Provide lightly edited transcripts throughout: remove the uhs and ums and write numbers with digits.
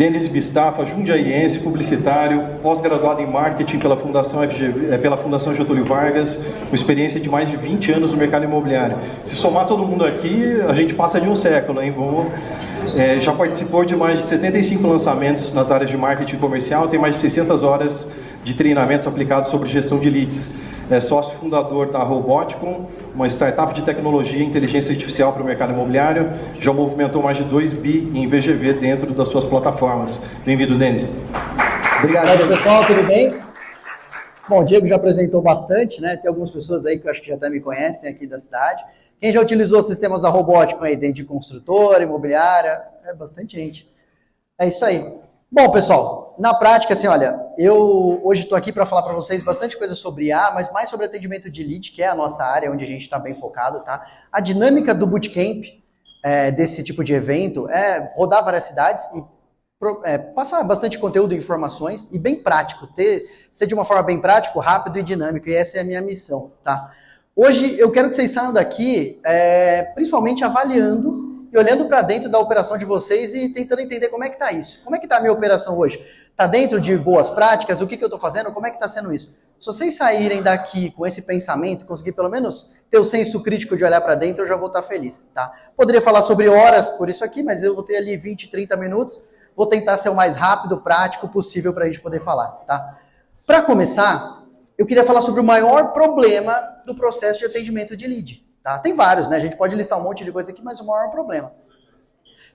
Denis Bistafa, jundiaiense, publicitário, pós-graduado em marketing pela Fundação pela Fundação Getúlio Vargas, com experiência de mais de 20 anos no mercado imobiliário. Se somar todo mundo aqui, a gente passa de um século, hein? Já participou de mais de 75 lançamentos nas áreas de marketing comercial, tem mais de 600 horas de treinamentos aplicados sobre gestão de leads. É sócio fundador da Roboticum, uma startup de tecnologia e inteligência artificial para o mercado imobiliário. Já movimentou mais de 2 bi em VGV dentro das suas plataformas. Bem-vindo, Denis. Obrigado, pessoal. Tudo bem? Bom, o Diego já apresentou bastante, né? Tem algumas pessoas aí que eu acho que já até me conhecem aqui da cidade. Quem já utilizou sistemas da Roboticum aí dentro de construtora, imobiliária? É bastante gente. É isso aí. Bom, pessoal, na prática, assim, olha, eu hoje estou aqui para falar para vocês bastante coisa sobre IA, mas mais sobre atendimento de lead, que é a nossa área, onde a gente está bem focado, tá? A dinâmica do bootcamp, desse tipo de evento, é rodar várias cidades e passar bastante conteúdo e informações, e bem prático, ser de uma forma bem prática, rápido e dinâmico, e essa é a minha missão, tá? Hoje, eu quero que vocês saiam daqui, principalmente avaliando e olhando para dentro da operação de vocês e tentando entender como é que está isso. Como é que está a minha operação hoje? Está dentro de boas práticas? O que eu estou fazendo? Como é que está sendo isso? Se vocês saírem daqui com esse pensamento, conseguir pelo menos ter o senso crítico de olhar para dentro, eu já vou estar feliz, tá? Poderia falar sobre horas por isso aqui, mas eu vou ter ali 20, 30 minutos. Vou tentar ser o mais rápido, prático possível para a gente poder falar, tá? Para começar, eu queria falar sobre o maior problema do processo de atendimento de lead. Tá? Tem vários, né? A gente pode listar um monte de coisa aqui, mas o maior problema,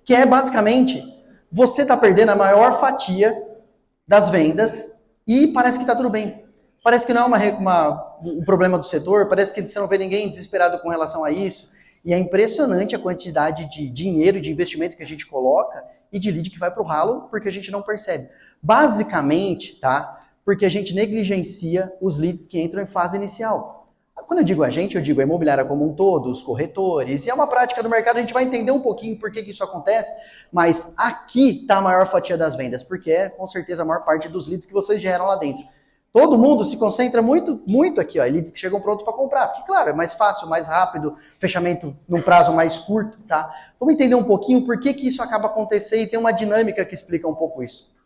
que é basicamente, você tá perdendo a maior fatia das vendas e parece que tá tudo bem. Parece que não é um problema do setor, parece que você não vê ninguém desesperado com relação a isso. E é impressionante a quantidade de dinheiro, de investimento que a gente coloca e de lead que vai pro ralo, porque a gente não percebe. Basicamente, tá? Porque a gente negligencia os leads que entram em fase inicial. Quando eu digo a gente, eu digo a imobiliária como um todo, os corretores, e é uma prática do mercado, a gente vai entender um pouquinho por que isso acontece, mas aqui está a maior fatia das vendas, porque é com certeza a maior parte dos leads que vocês geram lá dentro. Todo mundo se concentra muito aqui, ó, em leads que chegam prontos para comprar, porque claro, é mais fácil, mais rápido, fechamento num prazo mais curto, tá? Vamos entender um pouquinho por que isso acaba acontecendo e tem uma dinâmica que explica um pouco isso.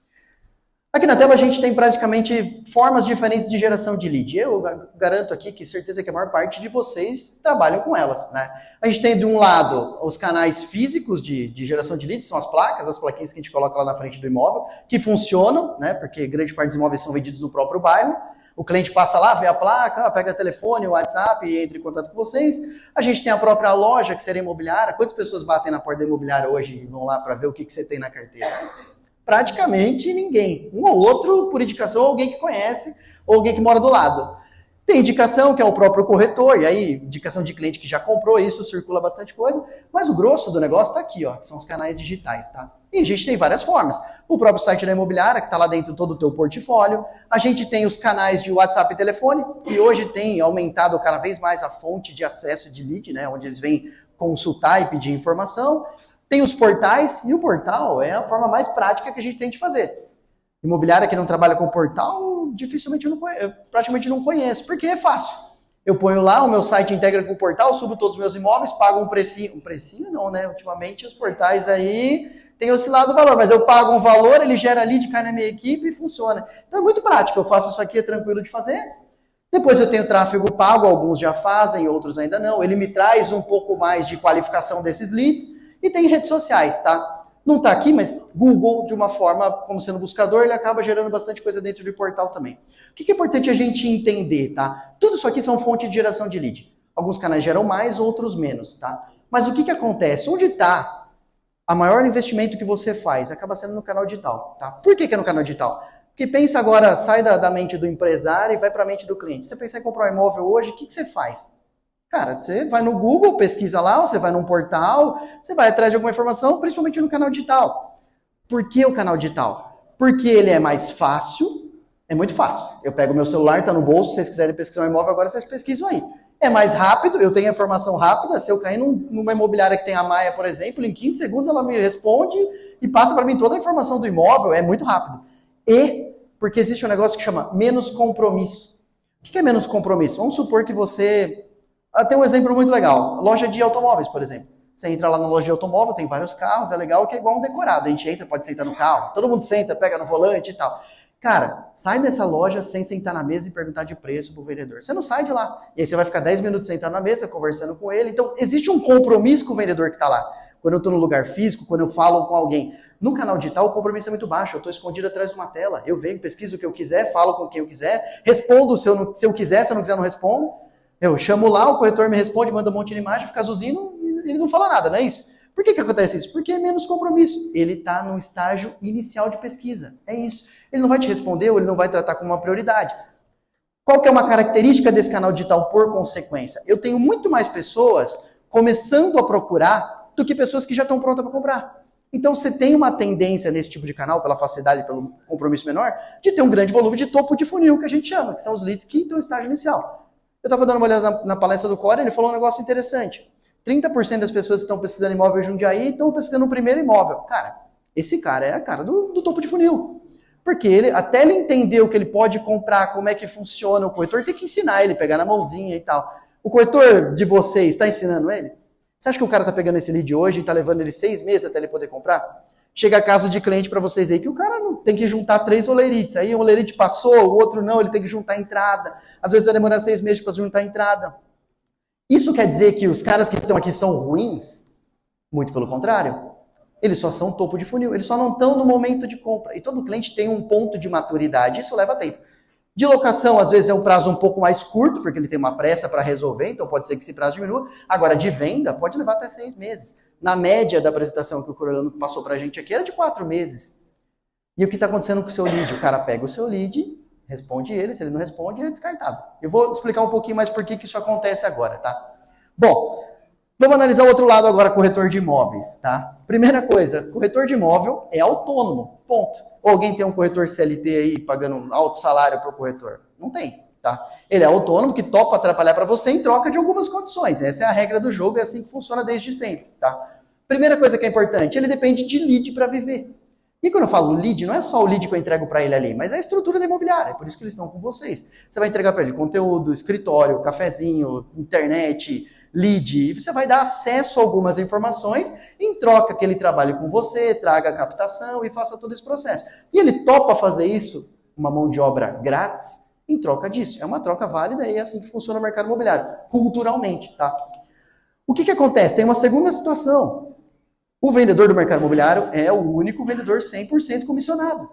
Aqui na tela a gente tem praticamente formas diferentes de geração de lead. Eu garanto aqui que certeza que a maior parte de vocês trabalham com elas, né? A gente tem de um lado os canais físicos de geração de leads, são as placas, as plaquinhas que a gente coloca lá na frente do imóvel, que funcionam, né? Porque grande parte dos imóveis são vendidos no próprio bairro. O cliente passa lá, vê a placa, pega o telefone, o WhatsApp e entra em contato com vocês. A gente tem a própria loja, que seria imobiliária. Quantas pessoas batem na porta da imobiliária hoje e vão lá para ver o que você tem na carteira? Praticamente ninguém. Um ou outro por indicação, alguém que conhece ou alguém que mora do lado. Tem indicação, que é o próprio corretor, e aí indicação de cliente que já comprou, isso circula bastante coisa, mas o grosso do negócio está aqui, ó, que são os canais digitais, tá? E a gente tem várias formas. O próprio site da imobiliária, que está lá dentro todo o teu portfólio. A gente tem os canais de WhatsApp e telefone, que hoje tem aumentado cada vez mais a fonte de acesso de lead, né, onde eles vêm consultar e pedir informação. Tem os portais, e o portal é a forma mais prática que a gente tem de fazer. Imobiliária que não trabalha com portal, dificilmente eu praticamente não conheço, porque é fácil. Eu ponho lá, o meu site integra com o portal, subo todos os meus imóveis, pago um precinho. Um precinho não, né? Ultimamente os portais aí têm oscilado o valor, mas eu pago um valor, ele gera lead, cai na minha equipe e funciona. Então é muito prático, eu faço isso aqui, é tranquilo de fazer. Depois eu tenho tráfego pago, alguns já fazem, outros ainda não. Ele me traz um pouco mais de qualificação desses leads. E tem redes sociais, tá? Não tá aqui, mas Google, de uma forma, como sendo buscador, ele acaba gerando bastante coisa dentro do portal também. O que é importante a gente entender, tá? Tudo isso aqui são fontes de geração de lead. Alguns canais geram mais, outros menos, tá? Mas o que acontece? Onde está o maior investimento que você faz? Acaba sendo no canal digital, tá? Por que é no canal digital? Porque pensa agora, sai da mente do empresário e vai para a mente do cliente. Você pensa em comprar um imóvel hoje, o que você faz? Cara, você vai no Google, pesquisa lá, você vai num portal, você vai atrás de alguma informação, principalmente no canal digital. Por que o canal digital? Porque ele é mais fácil, é muito fácil. Eu pego meu celular, está no bolso, se vocês quiserem pesquisar um imóvel, agora vocês pesquisam aí. É mais rápido, eu tenho informação rápida, se eu cair numa imobiliária que tem a Maia, por exemplo, em 15 segundos ela me responde e passa para mim toda a informação do imóvel, é muito rápido. E porque existe um negócio que chama menos compromisso. O que é menos compromisso? Vamos supor que você... Tem um exemplo muito legal. Loja de automóveis, por exemplo. Você entra lá na loja de automóvel, tem vários carros, é legal que é igual um decorado. A gente entra, pode sentar no carro, todo mundo senta, pega no volante e tal. Cara, sai dessa loja sem sentar na mesa e perguntar de preço pro vendedor. Você não sai de lá. E aí você vai ficar 10 minutos sentado na mesa, conversando com ele. Então, existe um compromisso com o vendedor que está lá. Quando eu estou no lugar físico, quando eu falo com alguém. No canal digital, o compromisso é muito baixo. Eu estou escondido atrás de uma tela. Eu venho, pesquiso o que eu quiser, falo com quem eu quiser, respondo se eu quiser, se eu não quiser, não respondo. Eu chamo lá, o corretor me responde, manda um monte de imagem, fica azulzinho e ele não fala nada, não é isso? Por que acontece isso? Porque é menos compromisso. Ele está no estágio inicial de pesquisa. É isso. Ele não vai te responder ou ele não vai tratar como uma prioridade. Qual que é uma característica desse canal digital por consequência? Eu tenho muito mais pessoas começando a procurar do que pessoas que já estão prontas para comprar. Então você tem uma tendência nesse tipo de canal, pela facilidade e pelo compromisso menor, de ter um grande volume de topo de funil, que a gente chama, que são os leads que estão no estágio inicial. Eu estava dando uma olhada na palestra do Core, ele falou um negócio interessante. 30% das pessoas que estão pesquisando imóvel em Jundiaí estão pesquisando o primeiro imóvel. Cara, esse cara é a cara do topo de funil. Porque até ele entender o que ele pode comprar, como é que funciona, o corretor tem que ensinar ele, pegar na mãozinha e tal. O corretor de vocês está ensinando ele? Você acha que o cara está pegando esse lead hoje e está levando ele 6 meses até ele poder comprar? Chega caso de cliente para vocês aí que o cara não tem que juntar 3 olerites. Aí um olerite passou, o outro não, ele tem que juntar a entrada. Às vezes vai demorar 6 meses para juntar a entrada. Isso quer dizer que os caras que estão aqui são ruins? Muito pelo contrário. Eles só são topo de funil. Eles só não estão no momento de compra. E todo cliente tem um ponto de maturidade. Isso leva tempo. De locação, às vezes, é um prazo um pouco mais curto, porque ele tem uma pressa para resolver, então pode ser que esse prazo diminua. Agora, de venda, pode levar até 6 meses. Na média da apresentação que o Corolano passou para a gente aqui, era de 4 meses. E o que está acontecendo com o seu lead? O cara pega o seu lead, responde ele, se ele não responde, ele é descartado. Eu vou explicar um pouquinho mais por que isso acontece agora, tá? Bom, vamos analisar o outro lado agora, corretor de imóveis, tá? Primeira coisa, corretor de imóvel é autônomo, ponto. Ou alguém tem um corretor CLT aí pagando um alto salário para o corretor? Não tem, tá? Ele é autônomo que topa atrapalhar para você em troca de algumas condições. Essa é a regra do jogo, é assim que funciona desde sempre, tá? Primeira coisa que é importante, ele depende de lead para viver. E quando eu falo lead, não é só o lead que eu entrego para ele ali, mas é a estrutura da imobiliária, é por isso que eles estão com vocês. Você vai entregar para ele conteúdo, escritório, cafezinho, internet, lead, e você vai dar acesso a algumas informações em troca que ele trabalhe com você, traga a captação e faça todo esse processo. E ele topa fazer isso, uma mão de obra grátis, em troca disso. É uma troca válida e é assim que funciona o mercado imobiliário, culturalmente, tá? O que acontece? Tem uma segunda situação. O vendedor do mercado imobiliário é o único vendedor 100% comissionado.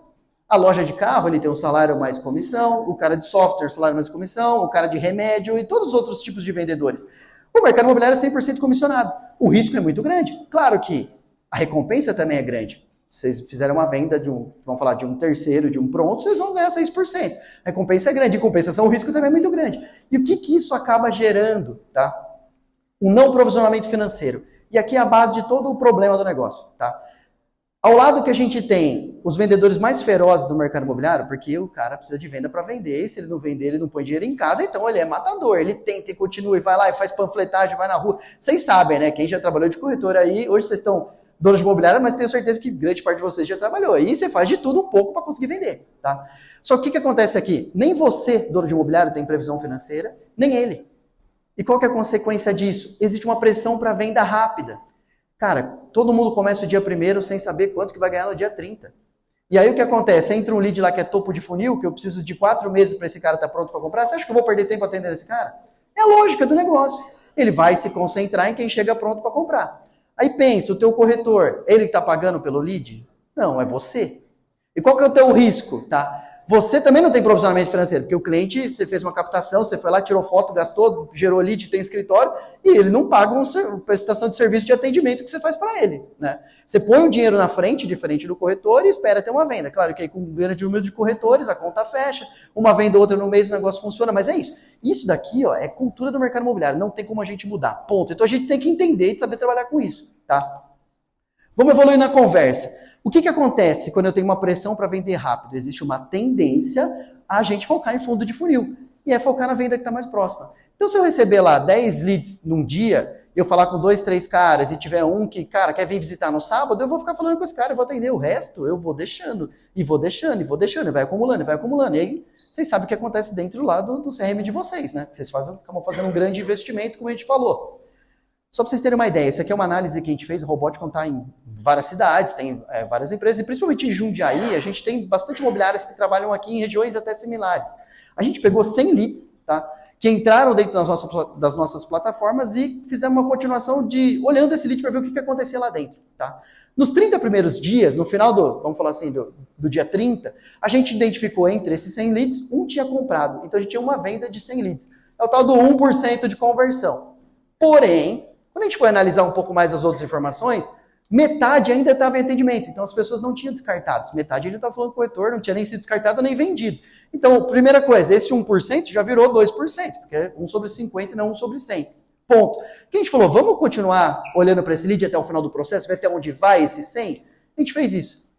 A loja de carro, ele tem um salário mais comissão, o cara de software, salário mais comissão, o cara de remédio e todos os outros tipos de vendedores. O mercado imobiliário é 100% comissionado. O risco é muito grande. Claro que a recompensa também é grande. Vocês fizeram uma venda de vamos falar, de um terceiro, de um pronto, vocês vão ganhar 6%. A recompensa é grande. Em compensação, o risco também é muito grande. E o que isso acaba gerando, tá? Um não provisionamento financeiro. E aqui é a base de todo o problema do negócio, tá? Ao lado que a gente tem os vendedores mais ferozes do mercado imobiliário, porque o cara precisa de venda para vender, e se ele não vender, ele não põe dinheiro em casa, então ele é matador, ele tenta e continua, e vai lá e faz panfletagem, vai na rua. Vocês sabem, né? Quem já trabalhou de corretor aí, hoje vocês estão donos de imobiliária, mas tenho certeza que grande parte de vocês já trabalhou. E você faz de tudo um pouco para conseguir vender, tá? Só que o que acontece aqui? Nem você, dono de imobiliário, tem previsão financeira, nem ele. E qual que é a consequência disso? Existe uma pressão para venda rápida. Cara, todo mundo começa o dia 1º sem saber quanto que vai ganhar no dia 30. E aí o que acontece? Entra um lead lá que é topo de funil, que eu preciso de 4 meses para esse cara estar pronto para comprar. Você acha que eu vou perder tempo atendendo esse cara? É a lógica do negócio. Ele vai se concentrar em quem chega pronto para comprar. Aí pensa, o teu corretor, ele que está pagando pelo lead? Não, é você. E qual que é o teu risco? Tá? Você também não tem provisionamento financeiro, porque o cliente, você fez uma captação, você foi lá, tirou foto, gastou, gerou lead, tem escritório, e ele não paga uma prestação de serviço de atendimento que você faz para ele. Né? Você põe o dinheiro na frente, diferente do corretor, e espera ter uma venda. Claro que aí com um grande número de corretores, a conta fecha, uma venda ou outra no mês, o negócio funciona, mas é isso. Isso daqui ó, é cultura do mercado imobiliário, não tem como a gente mudar, ponto. Então a gente tem que entender e saber trabalhar com isso. Tá? Vamos evoluir na conversa. O que acontece quando eu tenho uma pressão para vender rápido? Existe uma tendência a gente focar em fundo de funil. E é focar na venda que está mais próxima. Então, se eu receber lá 10 leads num dia, eu falar com 2, 3 caras e tiver um que, cara, quer vir visitar no sábado, eu vou ficar falando com esse cara, eu vou atender. O resto, eu vou deixando, e vou deixando, e vou deixando, e vai acumulando, e vai acumulando. E aí, vocês sabem o que acontece dentro lá do CRM de vocês, né? Vocês acabam fazendo um grande investimento, como a gente falou. Só para vocês terem uma ideia, isso aqui é uma análise que a gente fez, a Robótica está em várias cidades, tem várias empresas, e principalmente em Jundiaí, a gente tem bastante imobiliárias que trabalham aqui em regiões até similares. A gente pegou 100 leads, tá? Que entraram dentro das nossas plataformas e fizemos uma continuação de olhando esse lead para ver o que acontecia lá dentro, tá? Nos 30 primeiros dias, no final vamos falar assim, do dia 30, a gente identificou entre esses 100 leads, um tinha comprado. Então a gente tinha uma venda de 100 leads. É o tal do 1% de conversão. Porém, quando a gente foi analisar um pouco mais as outras informações, metade ainda estava em atendimento. Então as pessoas não tinham descartado. Metade ainda estava falando com o corretor, não tinha nem sido descartado nem vendido. Então, primeira coisa, esse 1% já virou 2%, porque é 1 sobre 50 e não 1 sobre 100. Ponto. Que a gente falou, vamos continuar olhando para esse lead até o final do processo, ver até onde vai esse 100? A gente fez isso.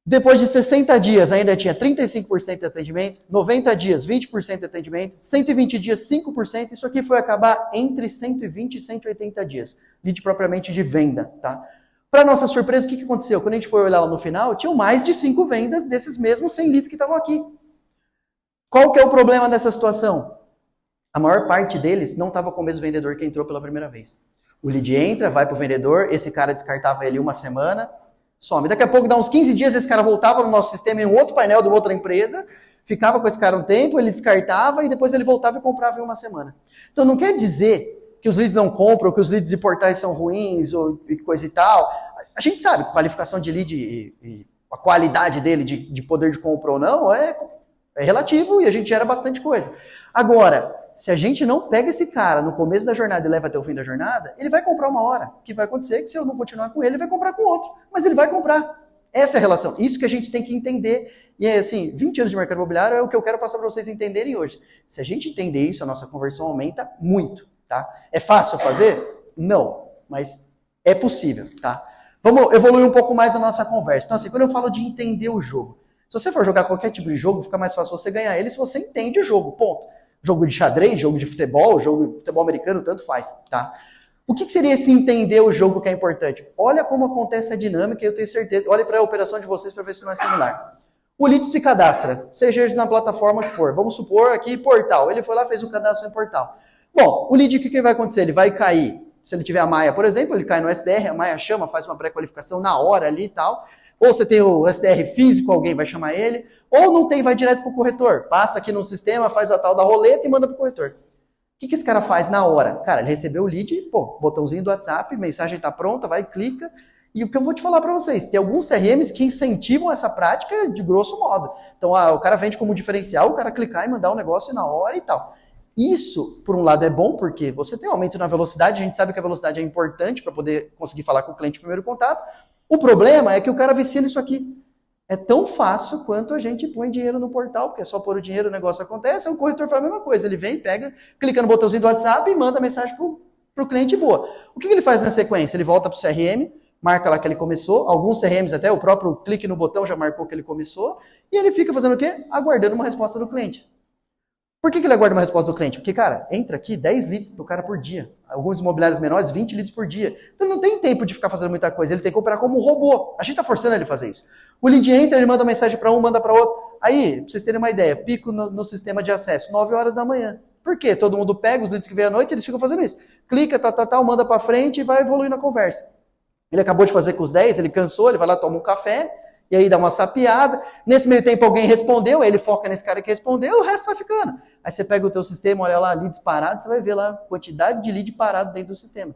Depois de 60 dias, ainda tinha 35% de atendimento, 90 dias, 20% de atendimento, 120 dias, 5%. Isso aqui foi acabar entre 120 e 180 dias. Lead propriamente de venda, tá? Para nossa surpresa, o que aconteceu? Quando a gente foi olhar lá no final, tinham mais de 5 vendas desses mesmos 100 leads que estavam aqui. Qual que é o problema dessa situação? A maior parte deles não estava com o mesmo vendedor que entrou pela primeira vez. O lead entra, vai para o vendedor, esse cara descartava ele uma semana, some. Daqui a pouco, dá uns 15 dias, esse cara voltava no nosso sistema em um outro painel de uma outra empresa, ficava com esse cara um tempo, ele descartava e depois ele voltava e comprava em uma semana. Então não quer dizer que os leads não compram, ou que os leads de portais são ruins, ou coisa e tal. A gente sabe que a qualificação de lead e a qualidade dele de poder de compra ou não é relativo e a gente gera bastante coisa. Agora, se a gente não pega esse cara no começo da jornada e leva até o fim da jornada, ele vai comprar uma hora. O que vai acontecer é que se eu não continuar com ele vai comprar com outro. Mas ele vai comprar. Essa é a relação. Isso que a gente tem que entender. E é assim, 20 anos de mercado imobiliário é o que eu quero passar para vocês entenderem hoje. Se a gente entender isso, a nossa conversão aumenta muito. Tá? É fácil fazer? Não. Mas é possível. Tá? Vamos evoluir um pouco mais a nossa conversa. Então assim, quando eu falo de entender o jogo, se você for jogar qualquer tipo de jogo, fica mais fácil você ganhar ele se você entende o jogo. Ponto. Jogo de xadrez, jogo de futebol, jogo de futebol americano, tanto faz, tá? O que seria esse entender o jogo que é importante? Olha como acontece a dinâmica e eu tenho certeza. Olhe para a operação de vocês para ver se não é similar. O lead se cadastra, seja ele na plataforma que for. Vamos supor aqui portal. Ele foi lá, fez o cadastro em portal. Bom, o lead, o que vai acontecer? Ele vai cair. Se ele tiver a Maia, por exemplo, ele cai no SDR, a Maia chama, faz uma pré-qualificação na hora ali e tal. Ou você tem o SDR físico, alguém vai chamar ele. Ou não tem, vai direto para o corretor. Passa aqui no sistema, faz a tal da roleta e manda para o corretor. O que esse cara faz na hora? Cara, ele recebeu o lead, pô, botãozinho do WhatsApp, mensagem está pronta, vai, clica. E o que eu vou te falar para vocês, tem alguns CRMs que incentivam essa prática de grosso modo. Então, o cara vende como diferencial, o cara clicar e mandar um negócio na hora e tal. Isso, por um lado, é bom, porque você tem um aumento na velocidade, a gente sabe que a velocidade é importante para poder conseguir falar com o cliente no primeiro contato. O problema é que o cara vicia nisso aqui. É tão fácil quanto a gente põe dinheiro no portal, porque é só pôr o dinheiro, o negócio acontece, o corretor faz a mesma coisa. Ele vem, pega, clica no botãozinho do WhatsApp e manda mensagem para o cliente boa. O que ele faz na sequência? Ele volta para o CRM, marca lá que ele começou, alguns CRMs até, o próprio clique no botão já marcou que ele começou, e ele fica fazendo o quê? Aguardando uma resposta do cliente. Por que ele aguarda uma resposta do cliente? Porque, cara, entra aqui 10 leads pro cara por dia. Alguns imobiliários menores, 20 leads por dia. Então ele não tem tempo de ficar fazendo muita coisa, ele tem que operar como um robô. A gente tá forçando ele a fazer isso. O lead entra, ele manda mensagem para um, manda para outro. Aí, pra vocês terem uma ideia, pico no sistema de acesso, 9 horas da manhã. Por quê? Todo mundo pega os leads que vem à noite, eles ficam fazendo isso. Clica, manda para frente e vai evoluindo a conversa. Ele acabou de fazer com os 10, ele cansou, ele vai lá, toma um café, e aí dá uma sapiada. Nesse meio tempo alguém respondeu, aí ele foca nesse cara que respondeu, o resto vai ficando. Aí você pega o teu sistema, olha lá, leads parados, você vai ver lá a quantidade de lead parado dentro do sistema.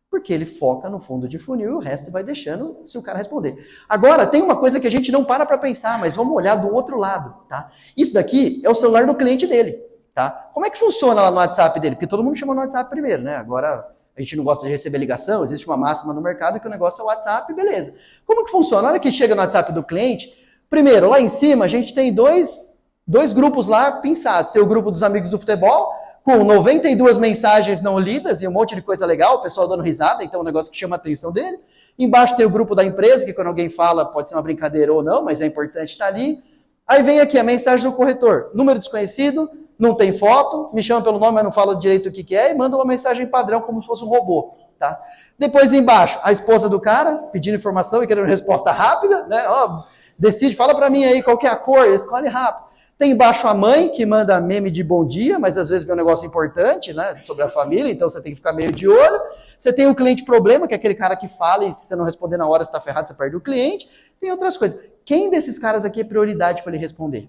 Porque ele foca no fundo de funil e o resto vai deixando se o cara responder. Agora, tem uma coisa que a gente não para pensar, mas vamos olhar do outro lado, tá? Isso daqui é o celular do cliente dele, tá? Como é que funciona lá no WhatsApp dele? Porque todo mundo chama no WhatsApp primeiro, né? Agora, a gente não gosta de receber ligação, existe uma máxima no mercado que o negócio é o WhatsApp, beleza. Como que funciona? Na hora que chega no WhatsApp do cliente, primeiro, lá em cima, a gente tem dois grupos lá pinçados. Tem o grupo dos amigos do futebol, com 92 mensagens não lidas e um monte de coisa legal, o pessoal dando risada, então é um negócio que chama a atenção dele. Embaixo tem o grupo da empresa, que quando alguém fala, pode ser uma brincadeira ou não, mas é importante estar ali. Aí vem aqui a mensagem do corretor, número desconhecido, não tem foto, me chama pelo nome, mas não fala direito o que é, e manda uma mensagem padrão, como se fosse um robô, tá? Depois embaixo, a esposa do cara, pedindo informação e querendo resposta rápida, né? Ó, decide, fala pra mim aí qual que é a cor, escolhe rápido. Tem embaixo a mãe, que manda meme de bom dia, mas às vezes vê um negócio importante, né, sobre a família, então você tem que ficar meio de olho. Você tem o cliente problema, que é aquele cara que fala e se você não responder na hora, você está ferrado, você perde o cliente. Tem outras coisas. Quem desses caras aqui é prioridade para ele responder?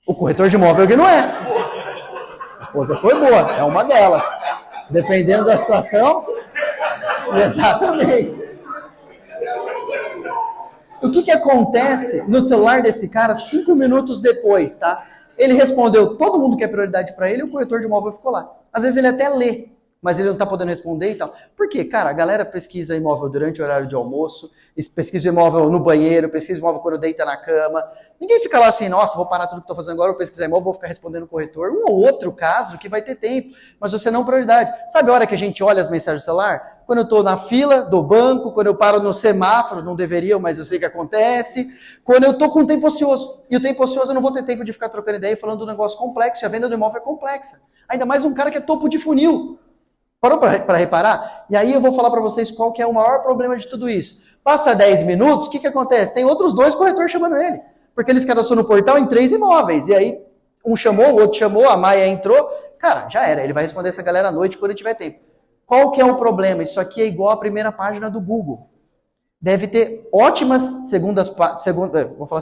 O corretor de imóvel que não é. A esposa foi boa, é uma delas. Dependendo da situação, exatamente. O que acontece no celular desse cara 5 minutos depois, tá? Ele respondeu todo mundo que é prioridade para ele, o corretor de imóvel ficou lá. Às vezes ele até lê, mas ele não está podendo responder e tal. Por quê? Cara, a galera pesquisa imóvel durante o horário de almoço, pesquisa imóvel no banheiro, pesquisa imóvel quando deita na cama. Ninguém fica lá assim, nossa, vou parar tudo que estou fazendo agora, vou pesquisar imóvel, vou ficar respondendo o corretor. Um ou outro caso que vai ter tempo, mas você não prioridade. Sabe a hora que a gente olha as mensagens do celular? Quando eu estou na fila do banco, quando eu paro no semáforo, não deveria, mas eu sei que acontece. Quando eu estou com tempo ocioso. E o tempo ocioso eu não vou ter tempo de ficar trocando ideia e falando do negócio complexo. E a venda do imóvel é complexa. Ainda mais um cara que é topo de funil. Parou para reparar? E aí eu vou falar para vocês qual que é o maior problema de tudo isso. Passa 10 minutos, o que acontece? Tem outros 2 corretores chamando ele. Porque eles cadastrou no portal em 3 imóveis. E aí um chamou, o outro chamou, a Maia entrou. Cara, já era. Ele vai responder essa galera à noite quando ele tiver tempo. Qual que é o problema? Isso aqui é igual à primeira página do Google. Deve ter ótimas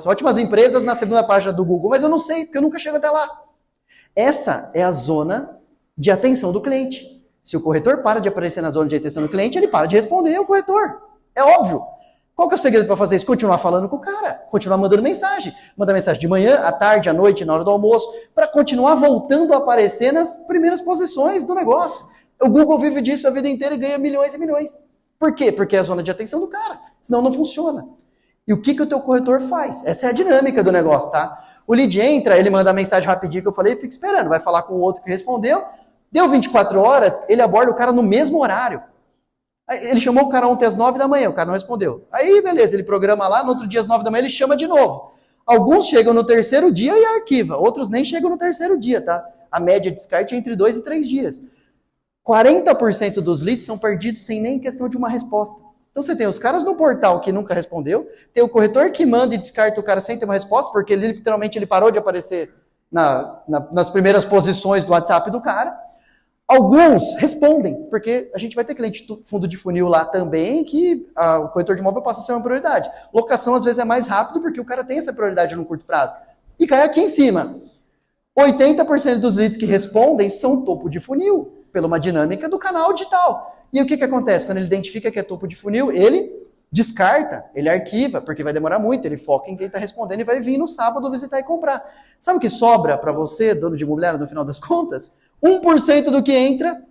ótimas empresas na segunda página do Google, mas eu não sei, porque eu nunca chego até lá. Essa é a zona de atenção do cliente. Se o corretor para de aparecer na zona de atenção do cliente, ele para de responder ao corretor. É óbvio. Qual que é o segredo para fazer isso? Continuar falando com o cara, continuar mandando mensagem. Mandar mensagem de manhã, à tarde, à noite, na hora do almoço, para continuar voltando a aparecer nas primeiras posições do negócio. O Google vive disso a vida inteira e ganha milhões e milhões. Por quê? Porque é a zona de atenção do cara. Senão não funciona. E o que o teu corretor faz? Essa é a dinâmica do negócio, tá? O lead entra, ele manda a mensagem rapidinho que eu falei, fica esperando. Vai falar com o outro que respondeu. Deu 24 horas, ele aborda o cara no mesmo horário. Ele chamou o cara ontem às 9 da manhã, o cara não respondeu. Aí, beleza, ele programa lá, no outro dia às 9 da manhã ele chama de novo. Alguns chegam no terceiro dia e arquiva. Outros nem chegam no terceiro dia, tá? A média de descarte é entre 2 e 3 dias. 40% dos leads são perdidos sem nem questão de uma resposta. Então você tem os caras no portal que nunca respondeu, tem o corretor que manda e descarta o cara sem ter uma resposta, porque ele, literalmente ele parou de aparecer nas primeiras posições do WhatsApp do cara. Alguns respondem, porque a gente vai ter cliente fundo de funil lá também, que o corretor de imóvel passa a ser uma prioridade. Locação às vezes é mais rápido, porque o cara tem essa prioridade no curto prazo. E cai aqui em cima. 80% dos leads que respondem são topo de funil, pela uma dinâmica do canal digital. E o que acontece? Quando ele identifica que é topo de funil, ele descarta, ele arquiva, porque vai demorar muito, ele foca em quem está respondendo e vai vir no sábado visitar e comprar. Sabe o que sobra para você, dono de imobiliário, no final das contas? 1% do que entra,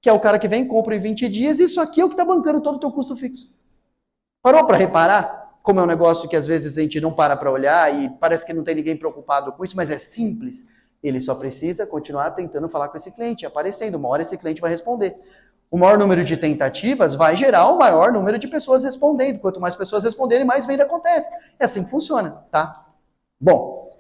que é o cara que vem, compra em 20 dias, e isso aqui é o que está bancando todo o teu custo fixo. Parou para reparar como é um negócio que às vezes a gente não para olhar e parece que não tem ninguém preocupado com isso, mas é simples. Ele só precisa continuar tentando falar com esse cliente, aparecendo. Uma hora esse cliente vai responder. O maior número de tentativas vai gerar o maior número de pessoas respondendo. Quanto mais pessoas responderem, mais venda acontece. É assim que funciona, tá? Bom,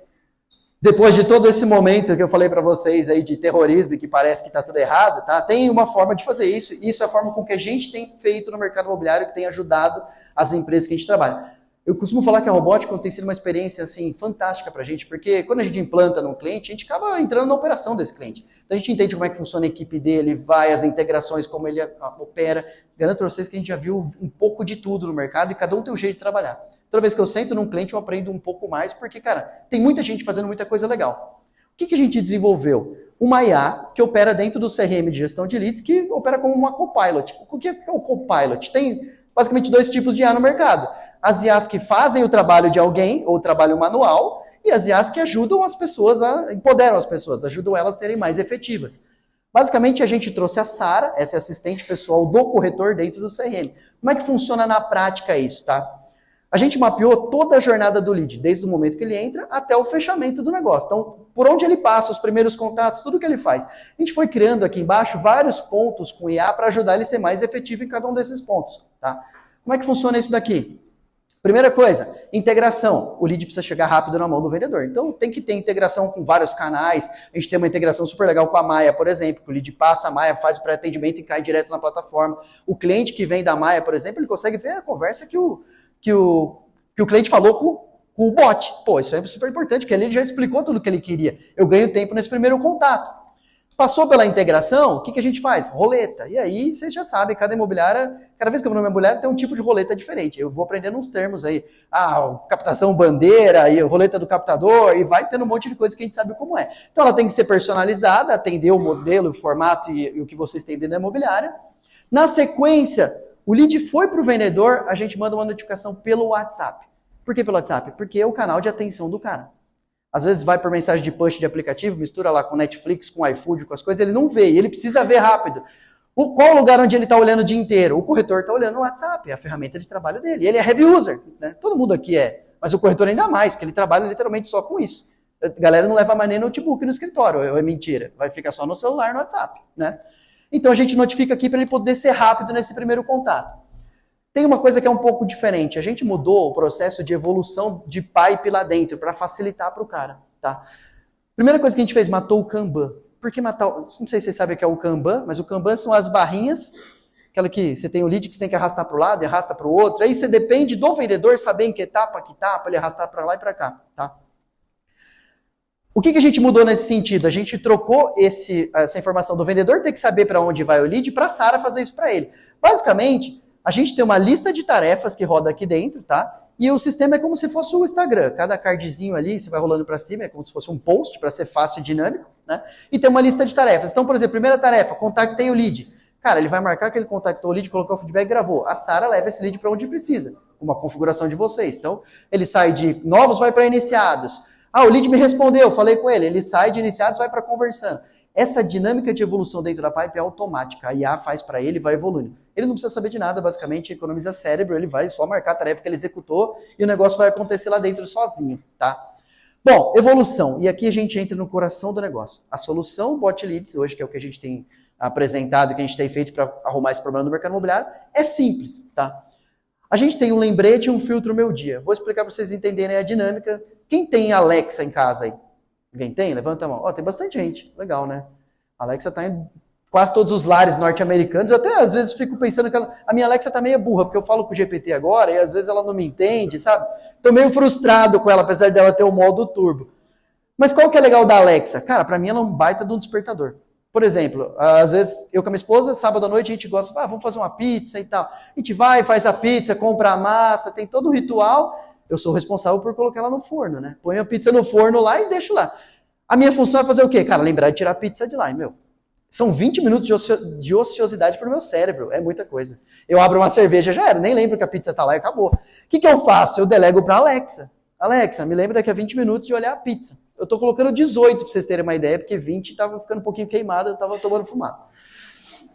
depois de todo esse momento que eu falei para vocês aí de terrorismo e que parece que está tudo errado, tá? Tem uma forma de fazer isso. Isso é a forma com que a gente tem feito no mercado imobiliário, que tem ajudado as empresas que a gente trabalha. Eu costumo falar que a robótica tem sido uma experiência assim, fantástica para a gente, porque quando a gente implanta num cliente, a gente acaba entrando na operação desse cliente. Então a gente entende como é que funciona a equipe dele, as integrações, como ele opera. Garanto para vocês que a gente já viu um pouco de tudo no mercado e cada um tem um jeito de trabalhar. Toda vez que eu sento num cliente, eu aprendo um pouco mais, porque, cara, tem muita gente fazendo muita coisa legal. O que a gente desenvolveu? Uma IA que opera dentro do CRM de gestão de leads, que opera como uma copilot. O que é o copilot? Tem basicamente 2 tipos de IA no mercado. As IAs que fazem o trabalho de alguém, ou o trabalho manual, e as IAs que ajudam as pessoas, empoderam as pessoas, ajudam elas a serem mais efetivas. Basicamente, a gente trouxe a Sara, essa é a assistente pessoal do corretor dentro do CRM. Como é que funciona na prática isso, tá? A gente mapeou toda a jornada do lead, desde o momento que ele entra até o fechamento do negócio. Então, por onde ele passa, os primeiros contatos, tudo que ele faz. A gente foi criando aqui embaixo vários pontos com IA para ajudar ele a ser mais efetivo em cada um desses pontos, tá? Como é que funciona isso daqui? Primeira coisa, integração. O lead precisa chegar rápido na mão do vendedor. Então, tem que ter integração com vários canais. A gente tem uma integração super legal com a Maia, por exemplo, que o lead passa, a Maia faz o pré-atendimento e cai direto na plataforma. O cliente que vem da Maia, por exemplo, ele consegue ver a conversa que o cliente falou com o bot. Pô, isso é super importante, porque ele já explicou tudo o que ele queria. Eu ganho tempo nesse primeiro contato. Passou pela integração, o que a gente faz? Roleta. E aí, vocês já sabem, cada vez que eu vou numa imobiliária, tem um tipo de roleta diferente. Eu vou aprendendo uns termos aí. Captação bandeira, e roleta do captador, e vai tendo um monte de coisa que a gente sabe como é. Então, ela tem que ser personalizada, atender o modelo, o formato e o que vocês têm dentro da imobiliária. Na sequência, o lead foi para o vendedor, a gente manda uma notificação pelo WhatsApp. Por que pelo WhatsApp? Porque é o canal de atenção do cara. Às vezes vai por mensagem de push de aplicativo, mistura lá com Netflix, com iFood, com as coisas, ele não vê, e ele precisa ver rápido. Qual o lugar onde ele está olhando o dia inteiro? O corretor está olhando o WhatsApp, é a ferramenta de trabalho dele. Ele é heavy user, né? Todo mundo aqui é, mas o corretor ainda mais, porque ele trabalha literalmente só com isso. A galera não leva mais nem notebook no escritório, é mentira, vai ficar só no celular, no WhatsApp, né? Então a gente notifica aqui para ele poder ser rápido nesse primeiro contato. Tem uma coisa que é um pouco diferente. A gente mudou o processo de evolução de pipe lá dentro para facilitar para o cara, tá? Primeira coisa que a gente fez, matou o Kanban. Por que matar? Não sei se vocês sabem o que é o Kanban, mas o Kanban são as barrinhas, aquela que você tem o lead que você tem que arrastar para o lado e arrasta para o outro. Aí você depende do vendedor saber em que etapa, ele arrastar para lá e para cá, tá? O que a gente mudou nesse sentido? A gente trocou essa informação do vendedor ter que saber para onde vai o lead para a Sara fazer isso para ele. Basicamente, a gente tem uma lista de tarefas que roda aqui dentro, tá? E o sistema é como se fosse o Instagram. Cada cardzinho ali, você vai rolando para cima, é como se fosse um post para ser fácil e dinâmico, né? E tem uma lista de tarefas. Então, por exemplo, primeira tarefa, contactei o lead. Cara, ele vai marcar que ele contactou o lead, colocou o feedback e gravou. A Sara leva esse lead para onde precisa, uma configuração de vocês. Então, ele sai de novos, vai para iniciados. O lead me respondeu, falei com ele. Ele sai de iniciados, vai para conversando. Essa dinâmica de evolução dentro da pipe é automática. A IA faz para ele e vai evoluindo. Ele não precisa saber de nada, basicamente, economiza cérebro, ele vai só marcar a tarefa que ele executou e o negócio vai acontecer lá dentro sozinho, tá? Bom, evolução. E aqui a gente entra no coração do negócio. A solução Bot Leads, hoje, que é o que a gente tem apresentado, que a gente tem feito para arrumar esse problema no mercado imobiliário, é simples, tá? A gente tem um lembrete e um filtro Meu Dia. Vou explicar para vocês entenderem a dinâmica. Quem tem Alexa em casa aí? Alguém tem? Levanta a mão. Tem bastante gente. Legal, né? A Alexa está em quase todos os lares norte-americanos. Eu até às vezes fico pensando que a minha Alexa tá meio burra, porque eu falo com o GPT agora e às vezes ela não me entende, sabe? Tô meio frustrado com ela, apesar dela ter o modo turbo. Mas qual que é legal da Alexa? Cara, pra mim ela é um baita de um despertador. Por exemplo, às vezes eu com a minha esposa, sábado à noite a gente gosta, vamos fazer uma pizza e tal. A gente vai, faz a pizza, compra a massa, tem todo o ritual. Eu sou responsável por colocar ela no forno, né? Põe a pizza no forno lá e deixo lá. A minha função é fazer o quê? Cara, lembrar de tirar a pizza de lá, São 20 minutos de ociosidade para o meu cérebro. É muita coisa. Eu abro uma cerveja, já era. Nem lembro que a pizza tá lá e acabou. O que eu faço? Eu delego para Alexa. Alexa, me lembra daqui a 20 minutos de olhar a pizza. Eu tô colocando 18 para vocês terem uma ideia, porque 20 tava ficando um pouquinho queimado, eu tava tomando fumado.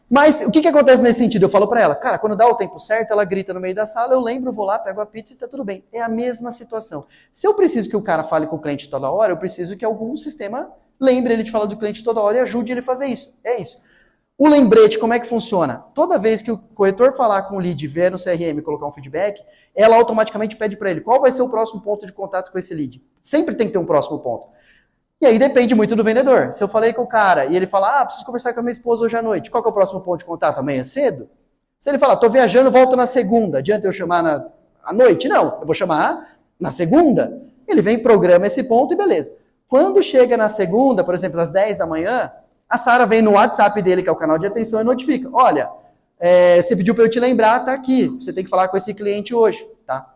Mas o que acontece nesse sentido? Eu falo para ela, cara, quando dá o tempo certo, ela grita no meio da sala, eu lembro, vou lá, pego a pizza e tá tudo bem. É a mesma situação. Se eu preciso que o cara fale com o cliente toda hora, eu preciso que algum sistema lembre ele de falar do cliente toda hora e ajude ele a fazer isso. É isso. O lembrete, como é que funciona? Toda vez que o corretor falar com o lead, vier no CRM e colocar um feedback, ela automaticamente pede para ele qual vai ser o próximo ponto de contato com esse lead. Sempre tem que ter um próximo ponto. E aí depende muito do vendedor. Se eu falei com o cara e ele fala, preciso conversar com a minha esposa hoje à noite, qual que é o próximo ponto de contato? Amanhã cedo? Se ele falar, tô viajando, volto na segunda, adianta eu chamar à noite? Não, eu vou chamar na segunda. Ele vem, programa esse ponto e beleza. Quando chega na segunda, por exemplo, às 10 da manhã, a Sara vem no WhatsApp dele, que é o canal de atenção, e notifica. Olha, você pediu para eu te lembrar, tá aqui. Você tem que falar com esse cliente hoje, tá?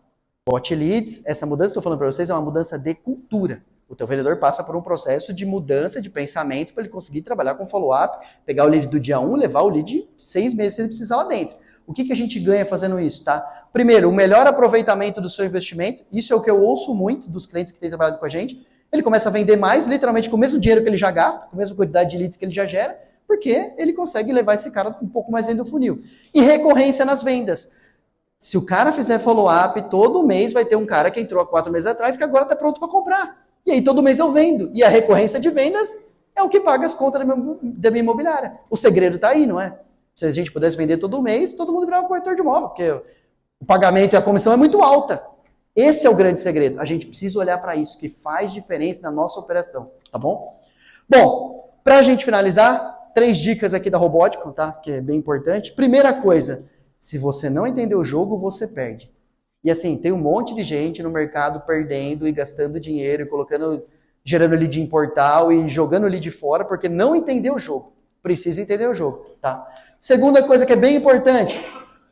Bot Leads, essa mudança que eu estou falando para vocês é uma mudança de cultura. O teu vendedor passa por um processo de mudança de pensamento para ele conseguir trabalhar com follow-up, pegar o lead do dia 1, levar o lead 6 meses se ele precisar lá dentro. O que a gente ganha fazendo isso, tá? Primeiro, o melhor aproveitamento do seu investimento. Isso é o que eu ouço muito dos clientes que têm trabalhado com a gente. Ele começa a vender mais, literalmente com o mesmo dinheiro que ele já gasta, com a mesma quantidade de leads que ele já gera, porque ele consegue levar esse cara um pouco mais dentro do funil. E recorrência nas vendas. Se o cara fizer follow-up, todo mês vai ter um cara que entrou há 4 meses atrás que agora está pronto para comprar. E aí todo mês eu vendo. E a recorrência de vendas é o que paga as contas da minha imobiliária. O segredo está aí, não é? Se a gente pudesse vender todo mês, todo mundo virava um corretor de imóvel, porque o pagamento e a comissão é muito alta. Esse é o grande segredo. A gente precisa olhar para isso, que faz diferença na nossa operação, tá bom? Bom, para a gente finalizar, 3 dicas aqui da Robótica, tá? Que é bem importante. Primeira coisa, se você não entender o jogo, você perde. E assim, tem um monte de gente no mercado perdendo e gastando dinheiro e gerando lead em portal e jogando lead fora porque não entendeu o jogo. Precisa entender o jogo, tá? Segunda coisa que é bem importante,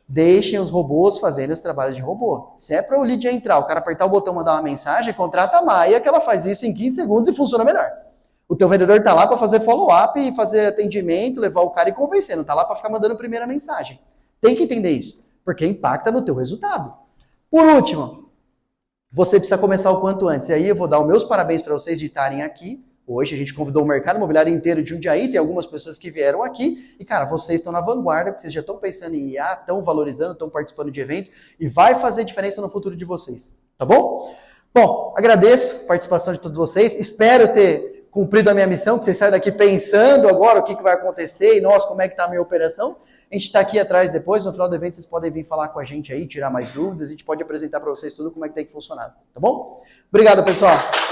deixem os robôs fazendo os trabalhos de robô. Se é para o lead entrar, o cara apertar o botão, mandar uma mensagem, contrata a Maia que ela faz isso em 15 segundos e funciona melhor. O teu vendedor tá lá para fazer follow-up e fazer atendimento, levar o cara e convencer, não tá lá para ficar mandando primeira mensagem. Tem que entender isso, porque impacta no teu resultado. Por último, você precisa começar o quanto antes. E aí eu vou dar os meus parabéns para vocês de estarem aqui. Hoje a gente convidou o mercado imobiliário inteiro de Jundiaí, tem algumas pessoas que vieram aqui. E cara, vocês estão na vanguarda, porque vocês já estão pensando em IA, estão valorizando, estão participando de evento. E vai fazer diferença no futuro de vocês, tá bom? Bom, agradeço a participação de todos vocês. Espero ter cumprido a minha missão, que vocês saiam daqui pensando agora o que vai acontecer e, nossa, como é que está a minha operação. A gente está aqui atrás depois, no final do evento vocês podem vir falar com a gente aí, tirar mais dúvidas, a gente pode apresentar para vocês tudo como é que tem que funcionar, tá bom? Obrigado, pessoal!